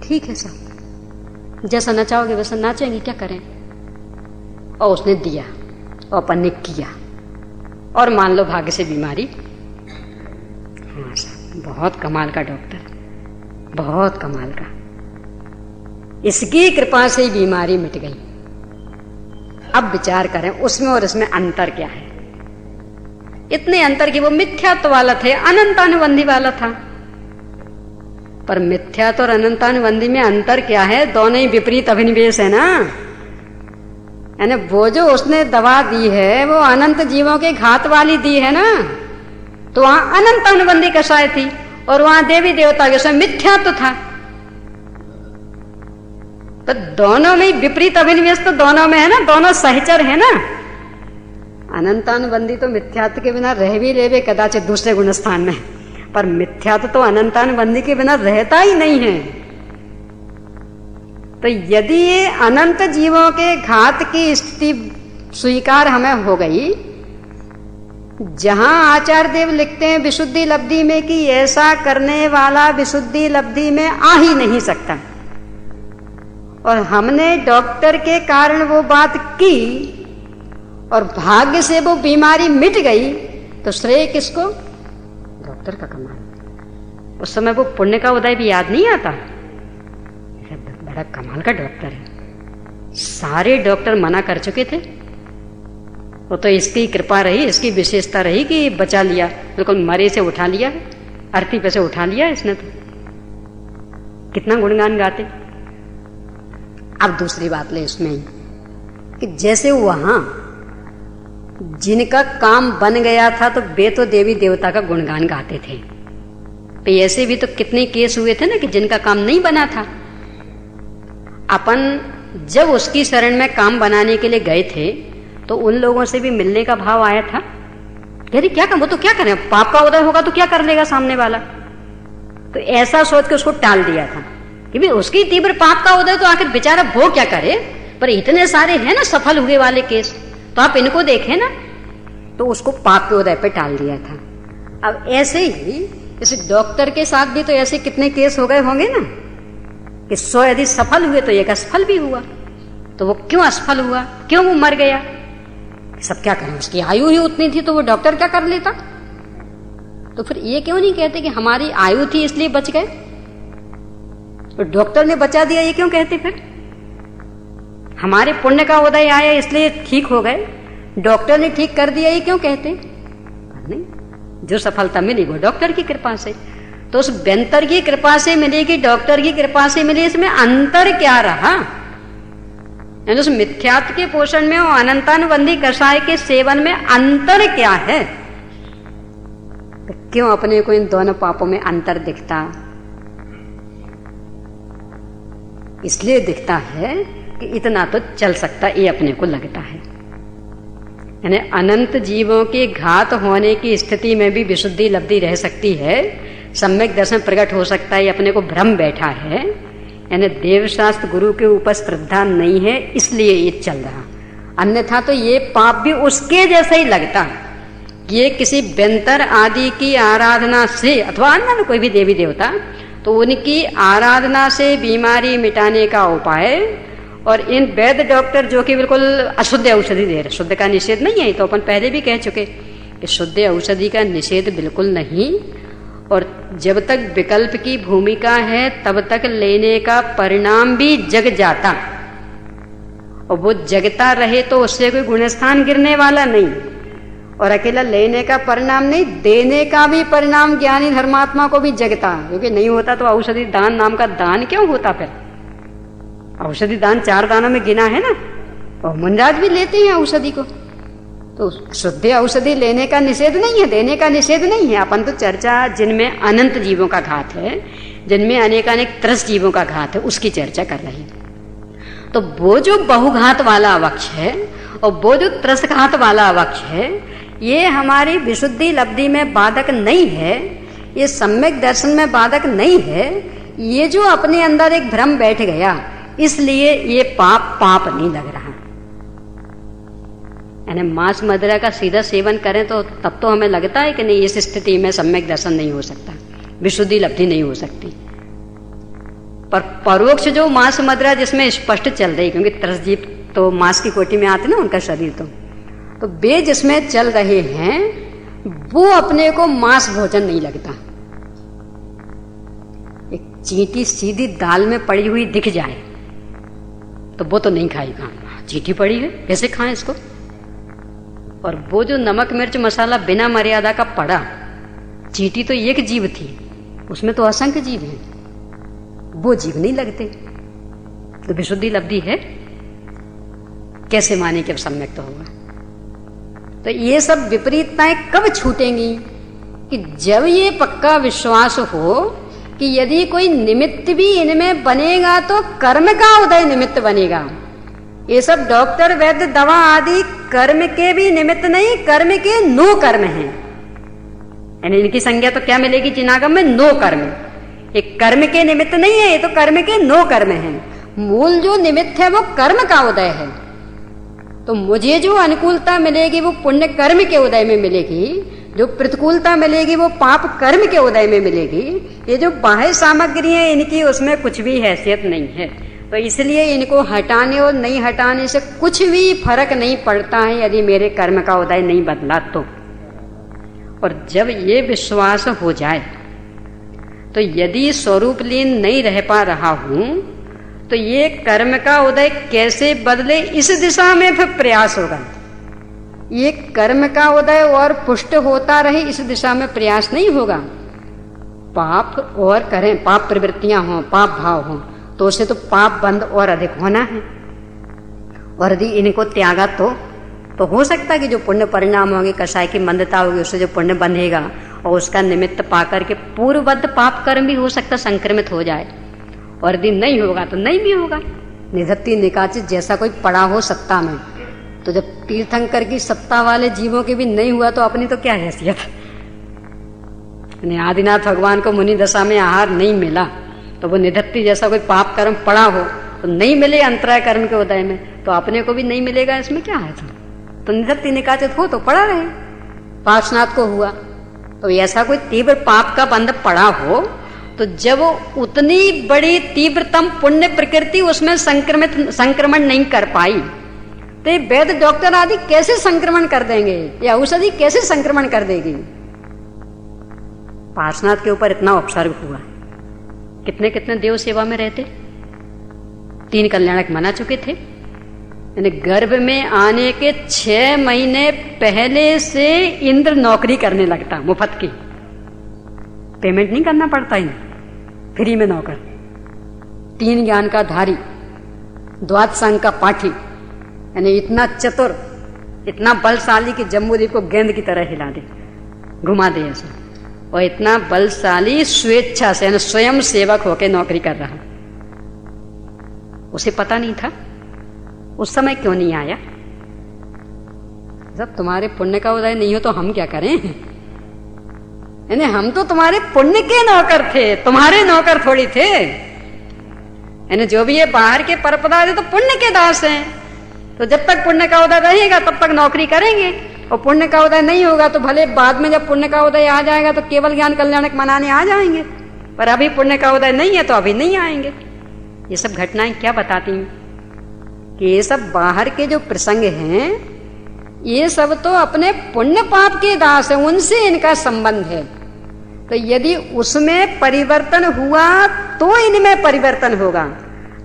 S1: ठीक है साहब, जैसा नचाओगे वैसा नाचेंगे, क्या करें। और उसने दिया और अपन ने किया, और मान लो भाग्य से बीमारी, हाँ साहब बहुत कमाल का डॉक्टर, बहुत कमाल का, इसकी कृपा से ही बीमारी मिट गई। अब विचार करें उसमें और इसमें अंतर क्या है। इतने अंतर की वो मिथ्यात्व वाला थे, अनंतानुबंधी वाला था। पर मिथ्यात्व और अनंतानुबंधी में अंतर क्या है, दोनों ही विपरीत अभिनिवेश है ना। यानी वो जो उसने दवा दी है वो अनंत जीवों के घात वाली दी है ना, तो वहां अनंतानुबंधी कषाय थी और वहां देवी देवता के उसमें मिथ्यात्व था। तो दोनों में विपरीत अभिनिवेश तो दोनों में है ना, दोनों सहचर है ना। अनंतानुबंधी तो मिथ्यात्व के बिना रह भी लेवे कदाचित दूसरे गुणस्थान में, पर मिथ्यात्व तो अनंतानुबंधी के बिना रहता ही नहीं है। तो यदि ये अनंत जीवों के घात की स्थिति स्वीकार हमें हो गई, जहां आचार्य देव लिखते हैं विशुद्धि लब्धि में कि ऐसा करने वाला विशुद्धि लब्धि में आ ही नहीं सकता, और हमने डॉक्टर के कारण वो बात की और भाग्य से वो बीमारी मिट गई, तो श्रेय किसको, डॉक्टर का कमाल। उस समय वो पुण्य का उदय भी याद नहीं आता, बड़ा कमाल का डॉक्टर है। सारे डॉक्टर मना कर चुके थे, वो तो इसकी कृपा रही, इसकी विशेषता रही कि बचा लिया, बिल्कुल मरे से उठा लिया, अर्थी पे से उठा लिया इसने। तो कितना गुणगान गाते। अब दूसरी बात ले इसमें ही कि जैसे वहां जिनका काम बन गया था तो वे तो देवी देवता का गुणगान गाते थे, तो ऐसे भी तो कितने केस हुए थे ना कि जिनका काम नहीं बना था। अपन जब उसकी शरण में काम बनाने के लिए गए थे तो उन लोगों से भी मिलने का भाव आया था, यदि क्या कर, वो तो क्या करें, पाप का उदय होगा तो क्या कर लेगा सामने वाला। तो ऐसा सोच के उसको टाल दिया था कि भाई उसकी तीव्र पाप का उदय तो आखिर बेचारा वो क्या करे, पर इतने सारे हैं ना सफल हुए वाले केस, तो आप इनको देखें ना। तो उसको पाप के उदय पे टाल दिया था। अब ऐसे ही इस डॉक्टर के साथ भी तो ऐसे कितने केस हो गए होंगे ना कि 100 यदि सफल हुए तो एक असफल भी हुआ। तो वो क्यों असफल हुआ, क्यों वो मर गया? सब क्या करें, उसकी आयु ही उतनी थी तो वो डॉक्टर क्या कर लेता? तो फिर ये क्यों नहीं कहते कि हमारी आयु थी इसलिए बच गए, तो डॉक्टर ने बचा दिया, ये क्यों कहते? फिर हमारे पुण्य का उदय आया इसलिए ठीक हो गए, डॉक्टर ने ठीक कर दिया, ये क्यों कहते? नहीं, जो सफलता मिली वो डॉक्टर की कृपा से। तो उस बेंतर की कृपा से मिलेगी, डॉक्टर की कृपा से मिली, इसमें अंतर क्या रहा? यानी उस मिथ्यात्व के पोषण में और अनंतानुबंधी कषाय के सेवन में अंतर क्या है? तो क्यों अपने को इन दोनों पापों में अंतर दिखता? इसलिए दिखता है कि इतना तो चल सकता, ये अपने को लगता है। यानी अनंत जीवों के घात होने की स्थिति में भी विशुद्धि लब्धि रह सकती है, सम्यक दर्शन प्रकट हो सकता है, ये अपने को भ्रम बैठा है। यानी देवशास्त्र गुरु के ऊपर श्रद्धा नहीं है इसलिए ये चल रहा, अन्यथा तो ये पाप भी उसके जैसा ही लगता। ये किसी बेंतर आदि की आराधना से अथवा अन्य कोई भी देवी देवता, तो उनकी आराधना से बीमारी मिटाने का उपाय, और इन वैद्य डॉक्टर जो कि बिल्कुल अशुद्ध औषधि दे रहे, शुद्ध का निषेध नहीं है, तो अपन पहले भी कह चुके कि शुद्ध औषधि का निषेध बिल्कुल नहीं, और जब तक विकल्प की भूमिका है तब तक लेने का परिणाम भी जग जाता, और वो जगता रहे तो उससे कोई गुणस्थान गिरने वाला नहीं, और अकेला लेने का परिणाम नहीं, देने का भी परिणाम ज्ञानी धर्मात्मा को भी जगता, क्योंकि नहीं होता तो औषधि दान नाम का दान क्यों होता? फिर औषधि दान 4 दानों में गिना है ना, और मुनराज भी लेते हैं औषधि को, तो शुद्ध औषधि लेने का निषेध नहीं है, देने का निषेध नहीं है। अपन तो चर्चा जिनमें अनंत जीवों का घात है, जिनमें अनेकानेक त्रस्त जीवों का घात है, उसकी चर्चा कर रही है। तो वो जो बहुघात वाला अवक्ष है और वो जो त्रस्त घात वाला अवक्ष है, ये हमारी विशुद्धि लब्धि में बाधक नहीं है, ये सम्यक दर्शन में बाधक नहीं है। ये जो अपने अंदर एक भ्रम बैठ गया, इसलिए ये पाप नहीं लग रहा। यानी मांस मदिरा का सीधा सेवन करें तो तब तो हमें लगता है कि नहीं, इस स्थिति में सम्यक दर्शन नहीं हो सकता, विशुद्धि लब्धि नहीं हो सकती। पर परोक्ष जो मांस मदिरा जिसमें स्पष्ट चल रही, क्योंकि त्रस्त जीव तो मांस की कोटि में आते ना, उनका शरीर तो वे जिसमें चल रहे हैं वो अपने को मांस भोजन नहीं लगता। एक चींटी सीधी दाल में पड़ी हुई दिख जाए तो वो तो नहीं खाएगा, चींटी पड़ी है कैसे खाएं इसको? और वो जो नमक मिर्च मसाला बिना मर्यादा का पड़ा, चींटी तो एक जीव थी, उसमें तो असंख्य जीव हैं, वो जीव नहीं लगते, तो विशुद्धि लब्धि है कैसे माने कि अब सम्यक तो होगा? तो ये सब विपरीतताएं कब छूटेंगी? कि जब ये पक्का विश्वास हो कि यदि कोई निमित्त भी इनमें बनेगा तो कर्म का उदय निमित्त बनेगा। ये सब डॉक्टर वैद्य दवा आदि कर्म के भी निमित्त नहीं, कर्म के नो कर्म हैं। यानी इनकी संज्ञा तो क्या मिलेगी चिनागम में? नो कर्म। ये कर्म के निमित्त नहीं है, ये तो कर्म के नो कर्म है। मूल जो निमित्त है वो कर्म का उदय है। तो मुझे जो अनुकूलता मिलेगी वो पुण्य कर्म के उदय में मिलेगी, जो प्रतिकूलता मिलेगी वो पाप कर्म के उदय में मिलेगी। ये जो बाह्य सामग्री है इनकी उसमें कुछ भी हैसियत नहीं है, तो इसलिए इनको हटाने और नहीं हटाने से कुछ भी फर्क नहीं पड़ता है यदि मेरे कर्म का उदय नहीं बदला तो। और जब ये विश्वास हो जाए तो यदि स्वरूप लीन नहीं रह पा रहा हूं तो ये कर्म का उदय कैसे बदले, इस दिशा में फिर प्रयास होगा। ये कर्म का उदय और पुष्ट होता रहे इस दिशा में प्रयास नहीं होगा। पाप और करें, पाप प्रवृत्तियां हों, पाप भाव हों, तो उसे तो पाप बंद और अधिक होना है। और यदि इनको त्यागा तो हो सकता है कि जो पुण्य परिणाम होंगे, कषाय की मंदता होगी, उससे जो पुण्य बंधेगा और उसका निमित्त पाकर के पूर्वबद्ध पाप कर्म भी हो सकता संक्रमित हो जाए। और यदि नहीं होगा तो नहीं भी होगा। निधत्ती निकाचित जैसा कोई पड़ा हो सत्ता में, तो जब तीर्थंकर की सत्ता वाले जीवों के भी नहीं हुआ तो अपनी तो क्या हैसियत। आदिनाथ भगवान को मुनि दशा में आहार नहीं मिला तो वो निधत्ती जैसा कोई पाप कर्म पड़ा हो तो नहीं मिले अंतराय कर्म के उदय में, तो अपने को भी नहीं मिलेगा, इसमें क्या है? तो निधत्ती निकाचित हो तो पड़ा रहे। पार्श्वनाथ को हुआ तो ऐसा कोई तीव्र पाप का बंध पड़ा हो तो जब उतनी बड़ी तीव्रतम पुण्य प्रकृति उसमें संक्रमण नहीं कर पाई तो ये वैद्य डॉक्टर आदि कैसे संक्रमण कर देंगे, या औषधि कैसे संक्रमण कर देगी। पार्श्वनाथ के ऊपर इतना उपसर्ग हुआ, कितने कितने देव सेवा में रहते, 3 कल्याणक मना चुके थे। यानी गर्भ में आने के 6 महीने पहले से इंद्र नौकरी करने लगता, मुफ्त की, पेमेंट नहीं करना पड़ता इन्हें, फ्री में नौकर, 3 ज्ञान का धारी, द्वादश अंग का पाठी, यानी इतना चतुर, इतना बलशाली कि जम्बूद्वीप को गेंद की तरह हिला दे, घुमा दे ऐसे, और इतना बलशाली स्वेच्छा से, यानी स्वयं सेवक होकर नौकरी कर रहा। उसे पता नहीं था, उस समय क्यों नहीं आया। जब तुम्हारे पुण्य का उदय नहीं हो तो हम क्या करें, यानी हम तो तुम्हारे पुण्य के नौकर थे, तुम्हारे नौकर थोड़ी थे। यानी जो भी ये बाहर के परपदार्थ तो पुण्य के दास हैं, तो जब तक पुण्य का उदय रहेगा तब तक नौकरी करेंगे, और पुण्य का उदय नहीं होगा तो भले बाद में जब पुण्य का उदय आ जाएगा तो केवल ज्ञान कल्याणक मनाने आ जाएंगे, पर अभी पुण्य का उदय नहीं है तो अभी नहीं आएंगे। ये सब घटनाएं क्या बताती हैं कि ये सब बाहर के जो प्रसंग हैं ये सब तो अपने पुण्य पाप के दास हैं, उनसे इनका संबंध है। तो यदि उसमें परिवर्तन हुआ तो इनमें परिवर्तन होगा,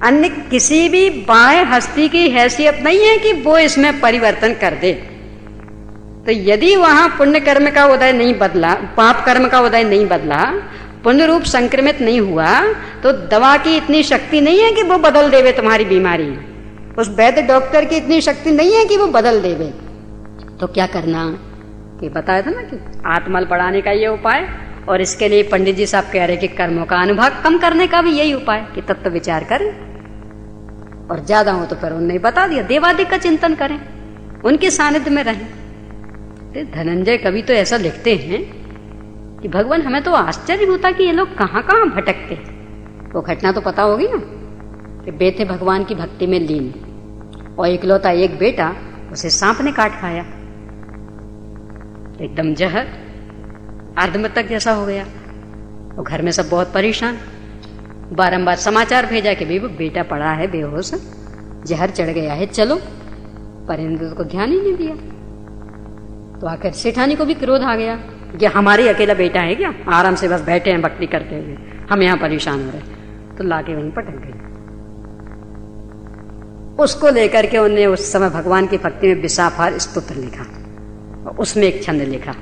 S1: अन्य किसी भी बाह्य हस्ती की हैसियत नहीं है कि वो इसमें परिवर्तन कर दे। तो यदि वहां पुण्य कर्म का उदय नहीं बदला, पाप कर्म का उदय नहीं बदला, पुण्य रूप संक्रमित नहीं हुआ, तो दवा की इतनी शक्ति नहीं है कि वो बदल देवे तुम्हारी बीमारी, उस वैद्य डॉक्टर की इतनी शक्ति नहीं है कि वो बदल देवे। तो क्या करना, कि बताया था ना कि आत्मल बढ़ाने का ये उपाय, और इसके लिए पंडित जी साहब कह रहे कि कर्मों का अनुभव कम करने का भी यही उपाय कि तत्व विचार करें, और ज्यादा हो तो फिर उन्होंने बता दिया देवादिक का चिंतन करें, उनके सानिध्य में रहें। तो धनंजय कवि तो ऐसा लिखते हैं कि भगवान हमें तो आश्चर्य होता कि ये लोग कहां कहां भटकते। वो घटना तो पता होगी ना कि बेटे भगवान की भक्ति में लीन, और इकलौता एक बेटा, उसे सांप ने काट खाया, एकदम जहर, अर्धमृतक जैसा हो गया। और घर में सब बहुत परेशान, बारंबार समाचार भेजा कि बेटा पड़ा है बेहोश, जहर चढ़ गया है, चलो, पर इंद्र को ध्यान ही नहीं दिया। तो आखिर सेठानी को भी क्रोध आ गया कि हमारे अकेला बेटा है क्या, आराम से बस बैठे हैं भक्ति करते हुए, हम यहां परेशान हो रहे। तो लाके वहीं पटक गई। उसको लेकर के उन्होंने उस समय भगवान की भक्ति में विशाफार स्तोत्र लिखा, और उसमें एक छंद लिखा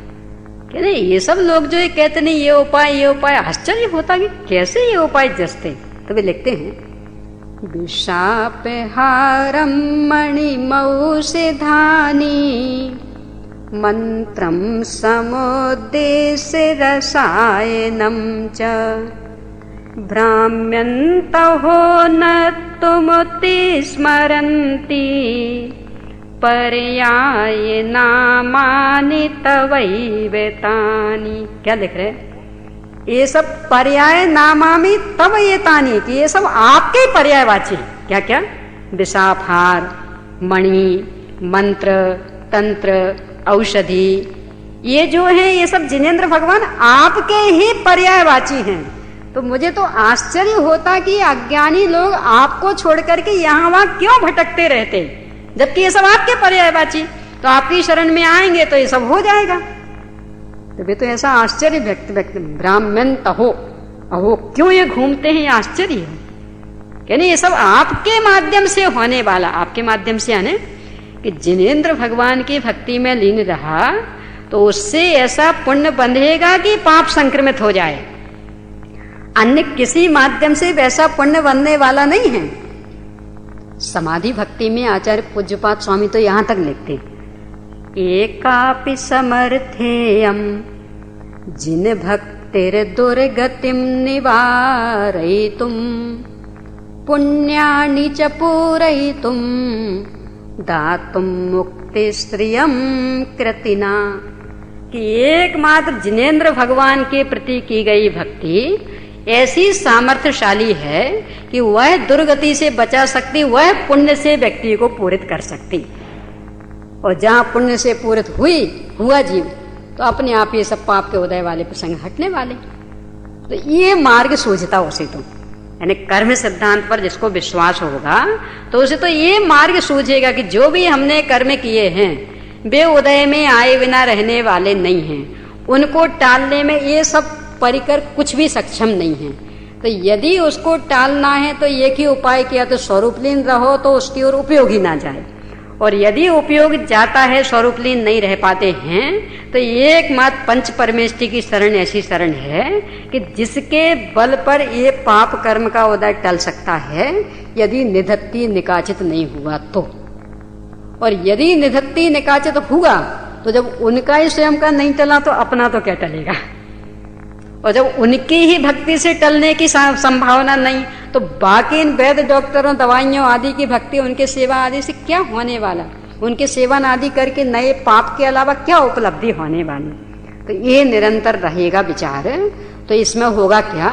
S1: कि नहीं, ये सब लोग जो ये कहते नहीं ये उपाय, आश्चर्य होता कि कैसे ये उपाय जसते। तो वे लिखते हैं, विशापहारम मणिमौषधानि मंत्रम समुद्देश्य रसायनम च भ्राम्यन्तहो न तुमुति स्मरन्ति पर्याय नामानि तवैवेतानि। क्या लिख रहे, ये सब पर्याय नामामि तवैवेतानि, कि ये सब आपके पर्यायवाची। क्या क्या, विशाफहार, मणि, मंत्र, तंत्र, औषधि, ये जो है ये सब जिनेंद्र भगवान आपके ही पर्यायवाची हैं। तो मुझे तो आश्चर्य होता कि अज्ञानी लोग आपको छोड़ करके यहाँ वहां क्यों भटकते रहते, जबकि ये सब आपके पर्यायवाची, तो आपकी शरण में आएंगे तो ये सब हो जाएगा। तो वे तो ऐसा आश्चर्य व्यक्त ब्राह्मण अहो क्यों ये घूमते हैं, ये आश्चर्य है। यानी ये सब आपके माध्यम से होने वाला, आपके माध्यम से आने कि जिनेंद्र भगवान की भक्ति में लीन रहा तो उससे ऐसा पुण्य बंधेगा कि पाप संक्रमित हो जाए, अन्य किसी माध्यम से वैसा पुण्य बनने वाला नहीं है। समाधि भक्ति में आचार्य पूज्यपाद स्वामी तो यहां तक लिखते, एकापि समर्थेयम जिन भक्तिर दुर्गतिम निवारयितुम पुण्यानि च पूरयितुम दातुम मुक्ति श्रियम कृतिना, कि एकमात्र जिनेंद्र भगवान के प्रति की गई भक्ति ऐसी सामर्थ्यशाली है कि वह दुर्गति से बचा सकती, वह पुण्य से व्यक्ति को पूरित कर सकती। और जहां पुण्य से पूरित हुआ जीव, तो अपने आप ये सब पाप के उदय वाले प्रसंग हटने वाले। तो ये मार्ग सूझता उसे, तो यानी कर्म सिद्धांत पर जिसको विश्वास होगा तो उसे तो ये मार्ग सूझेगा कि जो भी हमने कर्म किए हैं वे उदय में आए बिना रहने वाले नहीं हैं, उनको टालने में ये सब परिकर कुछ भी सक्षम नहीं है। तो यदि उसको टालना है तो एक ही उपाय किया, तो स्वरूपलीन रहो तो उसकी ओर उपयोग ही ना जाए, और यदि उपयोग जाता है स्वरूपलीन नहीं रह पाते हैं तो एकमात्र पंच परमेष्टि की शरण ऐसी शरण है कि जिसके बल पर ये पाप कर्म का उदय टल सकता है यदि निधत्ति निकाचित नहीं हुआ तो। और यदि निधत्ति निकाचित हुआ तो जब उनका ही स्वयं का नहीं टला तो अपना तो क्या टलेगा, और जब उनकी ही भक्ति से टलने की संभावना नहीं तो बाकी इन वैद डॉक्टरों दवाइयों आदि की भक्ति उनके सेवा आदि से क्या होने वाला, उनके सेवन आदि करके नए पाप के अलावा क्या उपलब्धि होने वाली। तो ये निरंतर रहेगा विचार। तो इसमें होगा क्या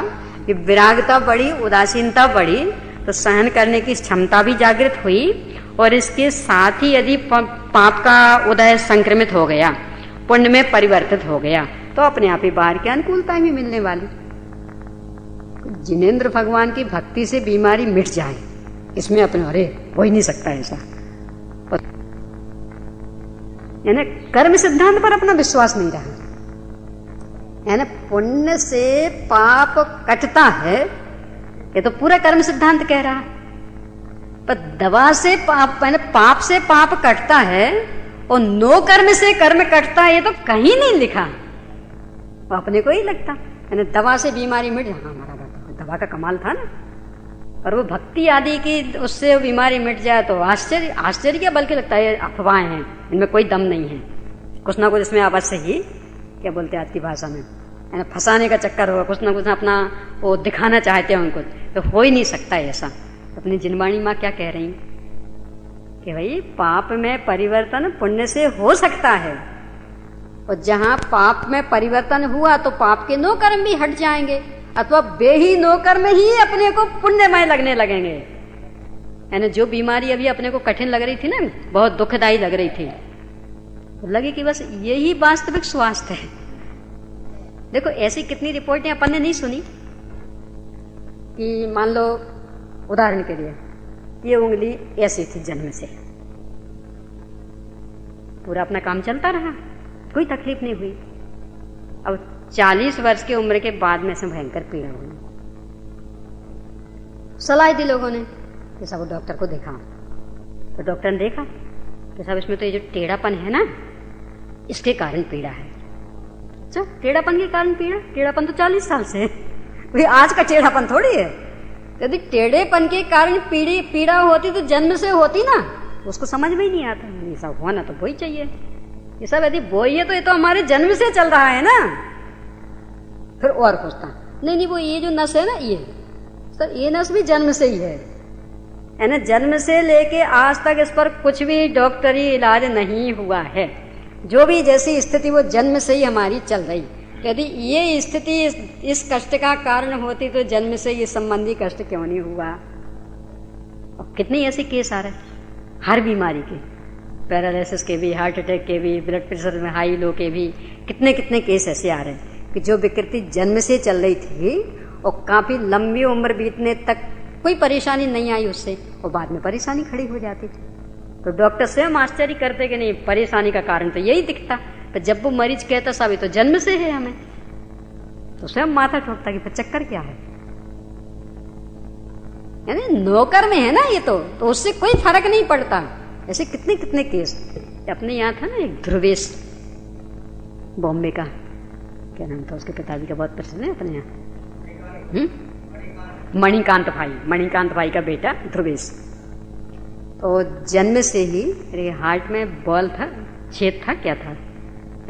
S1: कि विरागता बढ़ी, उदासीनता बढ़ी, तो सहन करने की क्षमता भी जागृत हुई, और इसके साथ ही यदि पाप का उदय संक्रमित हो गया, पुण्य में परिवर्तित हो गया, तो अपने आप ही बाहर की अनुकूलता भी मिलने वाली। जिनेंद्र भगवान की भक्ति से बीमारी मिट जाए, इसमें अपने अरे हो ही नहीं सकता ऐसा। यानी कर्म सिद्धांत पर अपना विश्वास नहीं रहा, यानी पुण्य से पाप कटता है, ये तो पूरा कर्म सिद्धांत कह रहा, पर दवा से पाप पाप से पाप कटता है और नो कर्म से कर्म कटता है, ये तो कहीं नहीं लिखा, वो अपने को ही लगता। यानी दवा से बीमारी मिट जाए, हमारा दवा का कमाल था ना, और वो भक्ति आदि की उससे बीमारी मिट जाए तो आश्चर्य, आश्चर्य क्या बल्कि लगता है अफवाहें हैं, इनमें कोई दम नहीं है, कुछ ना कुछ इसमें अवश्य ही क्या बोलते हैं आज की भाषा में, यानी फंसाने का चक्कर होगा, कुछ ना कुछ अपना वो दिखाना चाहते हैं उनको, तो हो ही नहीं सकता ऐसा। अपनी जिनवाणी माँ क्या कह रही कि भाई पाप में परिवर्तन पुण्य से हो सकता है, और जहां पाप में परिवर्तन हुआ तो पाप के नो कर्म भी हट जाएंगे, अथवा वे ही नो कर्म ही अपने को पुण्यमय लगने लगेंगे। यानी जो बीमारी अभी अपने को कठिन लग रही थी ना, बहुत दुखदायी लग रही थी, तो लगे कि बस यही वास्तविक स्वास्थ्य है। देखो ऐसी कितनी रिपोर्टें अपन ने नहीं सुनी कि मान लो उदाहरण के लिए ये उंगली ऐसी थी जन्म से, पूरा अपना काम चलता रहा, कोई तकलीफ नहीं हुई, अब 40 वर्ष की उम्र के बाद में से भयंकर पीड़ा हुई, सलाह दी लोगों ने कि सब डॉक्टर को दिखाओ, तो डॉक्टर ने देखा कि सब इसमें तो ये जो टेढ़ापन है ना इसके कारण पीड़ा है। अच्छा, टेढ़ापन के कारण पीड़ा? टेढ़ापन तो 40 साल से है, वही आज का टेढ़ापन थोड़ी है। यदि टेढ़ेपन के कारण पीड़ा होती तो जन्म से होती ना, उसको समझ में ही नहीं आता, ये सब होना तो वही चाहिए, ये सब यदि वही है तो ये तो हमारे जन्म से चल रहा है ना। फिर और पूछता नहीं वो ये जो नस है ना, ये सर ये नस भी जन्म से ही है, यानी जन्म से लेके आज तक इस पर कुछ भी डॉक्टरी इलाज नहीं हुआ है, जो भी जैसी स्थिति वो जन्म से ही हमारी चल रही। यदि ये स्थिति इस कष्ट का कारण होती तो जन्म से ये संबंधी कष्ट क्यों नहीं हुआ। और कितने ऐसे केस आ रहे हैं हर बीमारी के, पैरालिसिस के भी, हार्ट अटैक के भी, ब्लड प्रेशर में हाई लो के भी, कितने कितने केस ऐसे आ रहे हैं कि जो विकृति जन्म से चल रही थी और काफी लंबी उम्र बीतने तक कोई परेशानी नहीं आई उससे, और बाद में परेशानी खड़ी हो जाती। तो डॉक्टर स्वयं आश्चर्य करते कि नहीं परेशानी का कारण तो यही दिखता, तो जब वो मरीज कहता साहब तो जन्म से है हमें, तो स्वयं माथा ठोकता कि फिर चक्कर क्या है। यानी नौकर में है ना ये तो उससे कोई फर्क नहीं पड़ता। ऐसे कितने कितने केस अपने यहाँ था ना, एक ध्रुवेश बॉम्बे का, क्या नाम था उसके पिताजी का, बहुत प्रसिद्ध है अपने यहाँ, मणिकांत भाई का बेटा ध्रुवेश। तो जन्म से ही हार्ट में बॉल था, छेद था, क्या था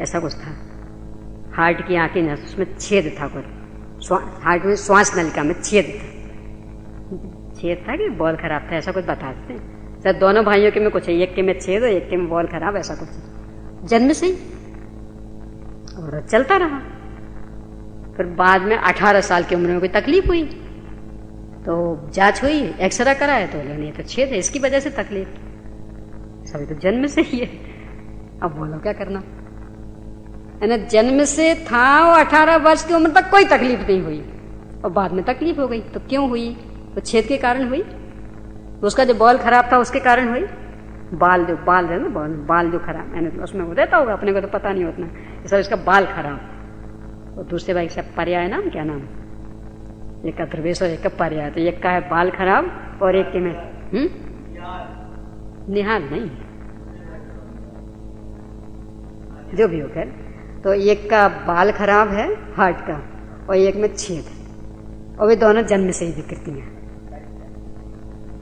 S1: ऐसा कुछ था, हार्ट की आंखें न उसमें छेद था, कुछ हार्ट में श्वास नलिका में छेद था कि बॉल खराब था, ऐसा कुछ बताते हैं। सर दोनों भाइयों के में कुछ है, एक के में छेद और एक के में बॉल खराब, ऐसा कुछ जन्म से ही, और चलता रहा। फिर बाद में 18 साल की उम्र में कोई तकलीफ हुई तो जांच हुई, एक्सरे कराया तो नहीं तो छेद है, इसकी वजह से तकलीफ। सभी तो जन्म से ही है, अब बोलो क्या करना। यानी जन्म से था और 18 वर्ष की उम्र तक कोई तकलीफ नहीं हुई और बाद में तकलीफ हो गई। तो क्यों हुई? तो छेद के कारण हुई। उसका जो बाल खराब था उसके कारण हुई। बाल जो खराब, यानी उसमें वो रहता होगा, अपने को तो पता नहीं होता, सर इसका बाल खराब। और दूसरे भाई से पर्याय नाम क्या नाम, एक का ध्रुवेश और एक का पर्याय। तो एक का है बाल खराब और एक के में निहाल नहीं, जो भी हो खैर। तो एक का बाल खराब है हार्ट का और एक में छेद है, और वे दोनों जन्म से ही विकृति हैं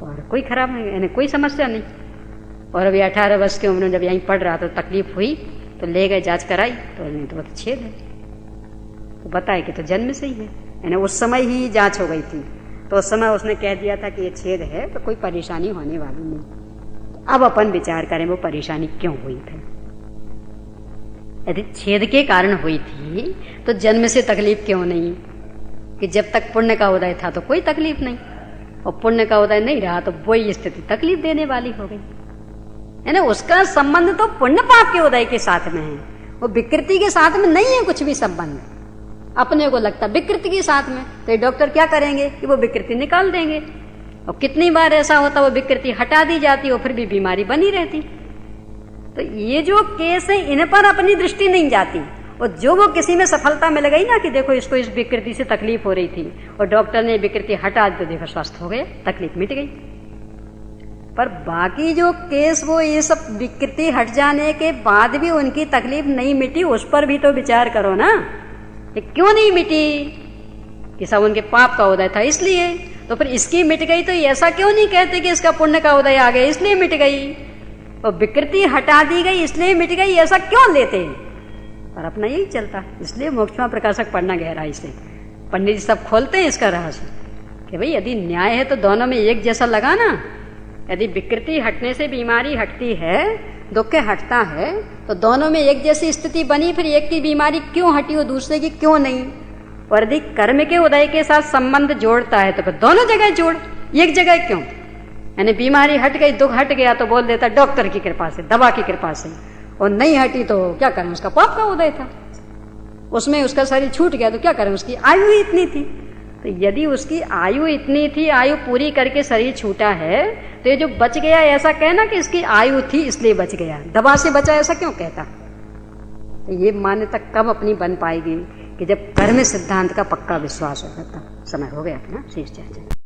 S1: और कोई खराब नहीं, यानी कोई समस्या नहीं। और अभी 18 वर्ष की उम्र में जब यहीं पढ़ रहा तो तकलीफ हुई तो ले गए, जांच कराई तो नहीं तो वो तो छेद है, तो बताए कि तो जन्म से ही है। यानी उस समय ही जांच हो गई थी, तो उस समय उसने कह दिया था कि ये छेद है, तो कोई परेशानी होने वाली नहीं। तो अब अपन विचार करें वो परेशानी क्यों हुई थी। यदि छेद के कारण हुई थी तो जन्म से तकलीफ क्यों नहीं, कि जब तक पुण्य का उदय था तो कोई तकलीफ नहीं, और पुण्य का उदय नहीं रहा तो वही स्थिति तकलीफ देने वाली हो गई। यानी उसका संबंध तो पुण्य पाप के उदय के साथ में है, वो विकृति के साथ में नहीं है कुछ भी संबंध। अपने को लगता विकृति के साथ में, तो ये डॉक्टर क्या करेंगे कि वो विकृति निकाल देंगे। और कितनी बार ऐसा होता वो विकृति हटा दी जाती और फिर भी बीमारी बनी रहती। तो ये जो केस है इन पर अपनी दृष्टि नहीं जाती, और जो वो किसी में सफलता मिल गई ना कि देखो इसको इस विकृति से तकलीफ हो रही थी और डॉक्टर ने विकृति हटा दी तो देखो स्वस्थ हो गए, तकलीफ मिट गई। पर बाकी जो केस वो ये सब विकृति हट जाने के बाद भी उनकी तकलीफ नहीं मिटी, उस पर भी तो विचार करो ना, ये क्यों नहीं मिटी, कि सब उनके पाप का उदय था इसलिए। तो फिर इसकी मिट गई तो ऐसा क्यों नहीं कहते कि इसका पुण्य का उदय आ गया इसलिए मिट गई, और विकृति हटा दी गई इसलिए मिट गई, ऐसा क्यों लेते। पर अपना यही चलता, इसलिए मोक्षमा प्रकाशक पढ़ना गहराई से। पंडित जी सब खोलते हैं इसका रहस्य कि भाई यदि न्याय है तो दोनों में एक जैसा लगा ना। यदि विकृति हटने से बीमारी हटती है, दुख हटता है, तो दोनों में एक जैसी स्थिति बनी, फिर एक की बीमारी क्यों हटी और दूसरे की क्यों नहीं। और यदि कर्म के उदय के साथ संबंध जोड़ता है तो फिर दोनों जगह जोड़, एक जगह क्यों। यानी बीमारी हट गई, दुख हट गया तो बोल देता डॉक्टर की कृपा से, दवा की कृपा से, और नहीं हटी तो क्या करें, उसका पाप का उदय था, उसमें उसका शरीर छूट गया तो क्या करें, उसकी आयु ही इतनी थी। तो यदि उसकी आयु इतनी थी, आयु पूरी करके शरीर छूटा है, तो ये जो बच गया ऐसा कहना कि इसकी आयु थी इसलिए बच गया, दवा से बचा ऐसा क्यों कहता। तो ये मान्यता कब अपनी बन पाएगी कि जब कर्म सिद्धांत का पक्का विश्वास होगा। तब समय हो गया अपना। शेष चर्चा।